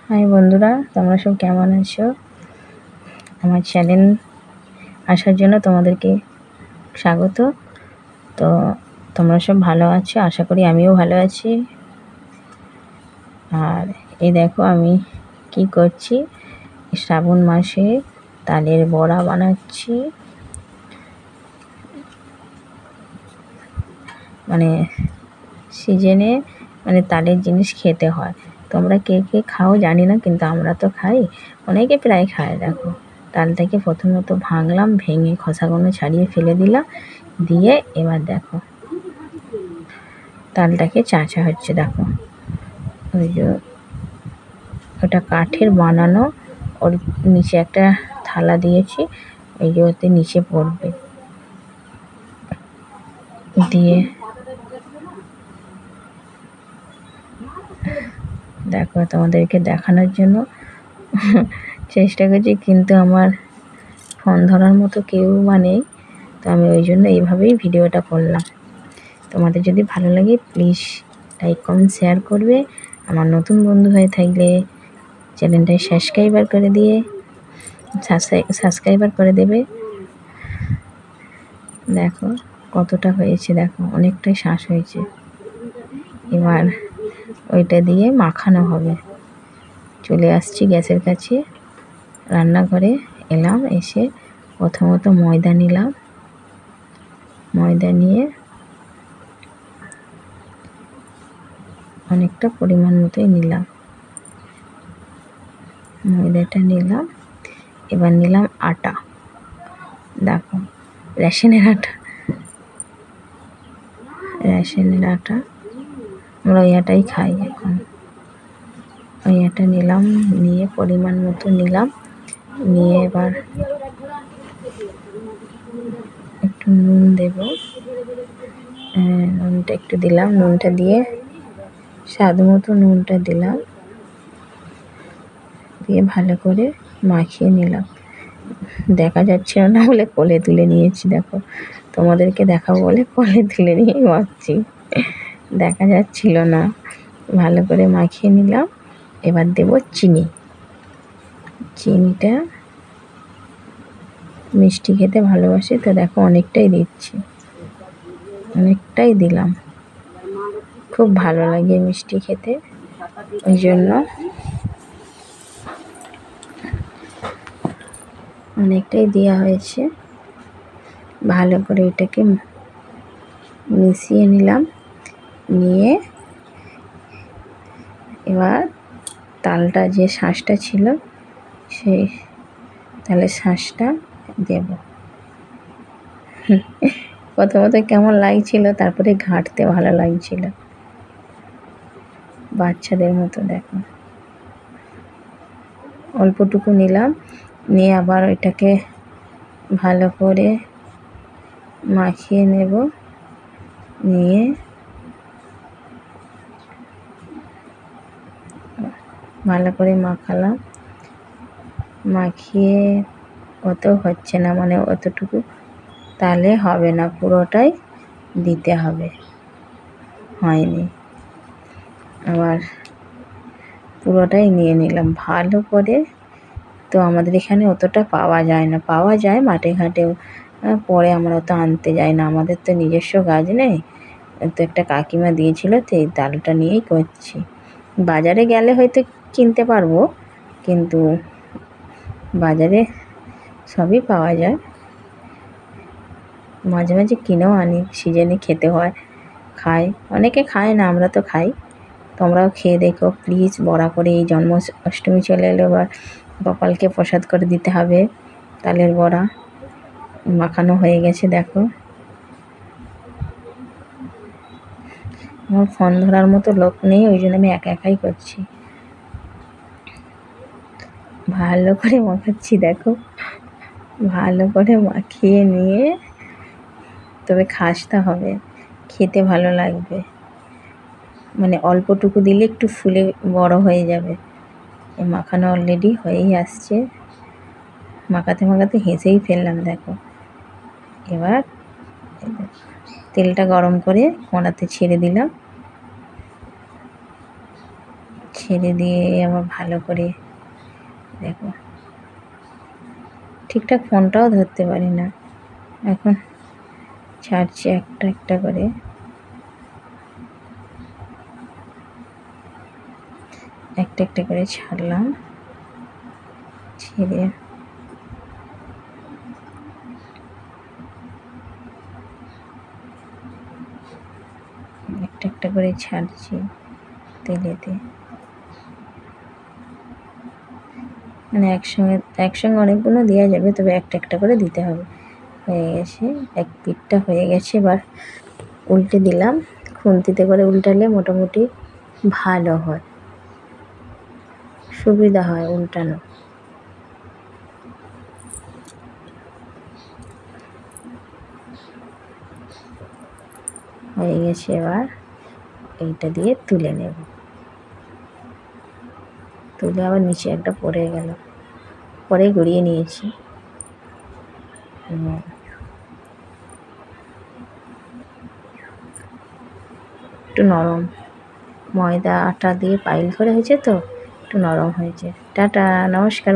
High বন্ধুরা, তোমরা সব কেমন আছো? আমার চ্যানেল আসার জন্য তোমাদেরকে স্বাগত। তো তোমরা সব ভালো আছো, আশা করি আমিও ভালো আছি। আর এই দেখো আমি কি করছি, শ্রাবণ মাসে তালের বড়া বানাচ্ছি। মানে সিজনে তালের জিনিস খেতে হয়। তোমরা কে কে খাও জানি না, কিন্তু আমরা তো খাই, অনেকে প্রায় খায়। দেখো তালটাকে প্রথমত ভাঙলাম, ভেঙে খোসাগুলো ছাড়িয়ে ফেলে দিলাম, দিয়ে এবার দেখো তালটাকে চাঁচা হচ্ছে। দেখো ওই যে ওটা কাঠের বানানো, ওর নিচে একটা থালা দিয়েছি, ওই যে ওতে নিচে পড়বে, দিয়ে দেখো তোমাদেরকে দেখানোর জন্য চেষ্টা করছি, কিন্তু আমার ফোন ধরার মতো কেউ নেই, তো আমি ওই জন্য এইভাবেই ভিডিওটা করলাম। তোমাদের যদি ভালো লাগে প্লিজ লাইক কমেন্ট শেয়ার করবে। আমার নতুন বন্ধু হয়ে থাকলে চ্যানেলটায় সাবস্ক্রাইবার করে দেবে। দেখো কতটা হয়েছে, দেখো অনেকটাই শ্বাস হয়েছে। এবার ওইটা দিয়ে মাখানো হবে। চলে আসছি গ্যাসের কাছে, রান্নাঘরে এলাম, এসে প্রথমত ময়দা নিলাম, ময়দা নিয়ে অনেকটা পরিমাণ মতোই নিলাম, ময়দাটা নিলাম। এবার নিলাম আটা, দেখো রেশনের আটা, আমরা ওই আটাই খাই এখন। ওই আটা নিলাম, নিয়ে পরিমাণ মতো নিলাম, নিয়ে এবার একটু নুন দেব, নুনটা একটু দিলাম, নুনটা দিয়ে স্বাদ মতো নুনটা দিলাম, দিয়ে ভালো করে মাখিয়ে নিলাম। দেখা যাচ্ছিল না বলে কোলে তুলে নিয়েছি, দেখো তোমাদেরকে দেখাবো বলে কোলে তুলে নিয়ে মাখছি, দেখা যাচ্ছিল না। ভালো করে মাখিয়ে নিলাম। এবার দেব চিনিটা মিষ্টি খেতে ভালোবাসি, তো দেখো অনেকটাই দিচ্ছি, অনেকটাই দিলাম, খুব ভালো লাগে মিষ্টি খেতে, ওই জন্য অনেকটাই দেওয়া হয়েছে। ভালো করে এটাকে মিশিয়ে নিলাম, নিয়ে এবার তালটা যে শাঁসটা ছিল সেই তালের শাঁসটা দেব। প্রথমত কেমন লাগছিল, তারপরে ঘাঁটতে ভালো লাগছিল, বাচ্চাদের মতো। দেখো অল্পটুকু নিলাম, নিয়ে আবার ওইটাকে ভালো করে মাখিয়ে নেব, নিয়ে ভালো করে মাখালাম, মাখিয়ে অত হচ্ছে না, অতটুকু তাহলে হবে না, পুরোটাই দিতে হবে, হয়নি। আবার পুরোটাই নিয়ে নিলাম ভালো করে। তো আমাদের এখানে অতটা পাওয়া যায় না, পাওয়া যায় মাঠে ঘাটেও, পরে আমরা তো আনতে যাই না, আমাদের তো নিজস্ব গাছ নেই। তো একটা কাকিমা দিয়েছিল, তো এই তালটা নিয়েই করছি। বাজারে গেলে হয়তো কিনতে পারবো, কিন্তু বাজারে সবই পাওয়া যায়, মাঝে মাঝে কিনেও আনি, সিজনে খেতে হয়, খাই, অনেকে খায় না, আমরা তো খাই। তোমরাও খেয়ে দেখো প্লিজ, বড়া করে। এই অষ্টমী চলে এলো, এবার গোপালকে প্রসাদ করে দিতে হবে। তালের বড়া মাখানো হয়ে গেছে, দেখো আমার ফোন ধরার মতো লোক নেই, ওই জন্য আমি একাই করছি। ভালো করে মাখাচ্ছি, দেখো ভালো করে মাখিয়ে নিয়ে তবে খাসতে হবে, খেতে ভালো লাগবে। অল্পটুকু দিলে একটু ফুলে বড় হয়ে যাবে। মাখানো অলরেডি হয়েই আসছে, মাখাতে মাখাতে হেসেই ফেললাম। দেখো এবার তেলটা গরম করে কড়াতে ছেড়ে দিলাম, ছেড়ে দিয়ে আবার ভালো করে দেখো, ঠিকঠাক ফোনটাও ধরতে পারি না এখন, ছাড়ছি একটা একটা করে। একটা একটা করে ছাড়লাম, ছেড়ে একটা একটা করে ছাড়ছি তেলেতে, মানে একসঙ্গে অনেকগুলো দেওয়া যাবে, তবে একটা একটা করে দিতে হবে। হয়ে গেছে, এক পিঠটা হয়ে গেছে, এবার উল্টে দিলাম। খুন্তিতে করে উল্টালে মোটামুটি ভালো হয়, সুবিধা হয় উল্টানো। হয়ে গেছে, এবার এইটা দিয়ে তুলে নেব। তুলে আবার নিচে একটা পড়ে গেল, পরে গড়িয়ে নিয়েছি। একটু নরম, ময়দা আটা দিয়ে পাইল করে হয়েছে তো একটু নরম হয়েছে। টাটা, নমস্কার।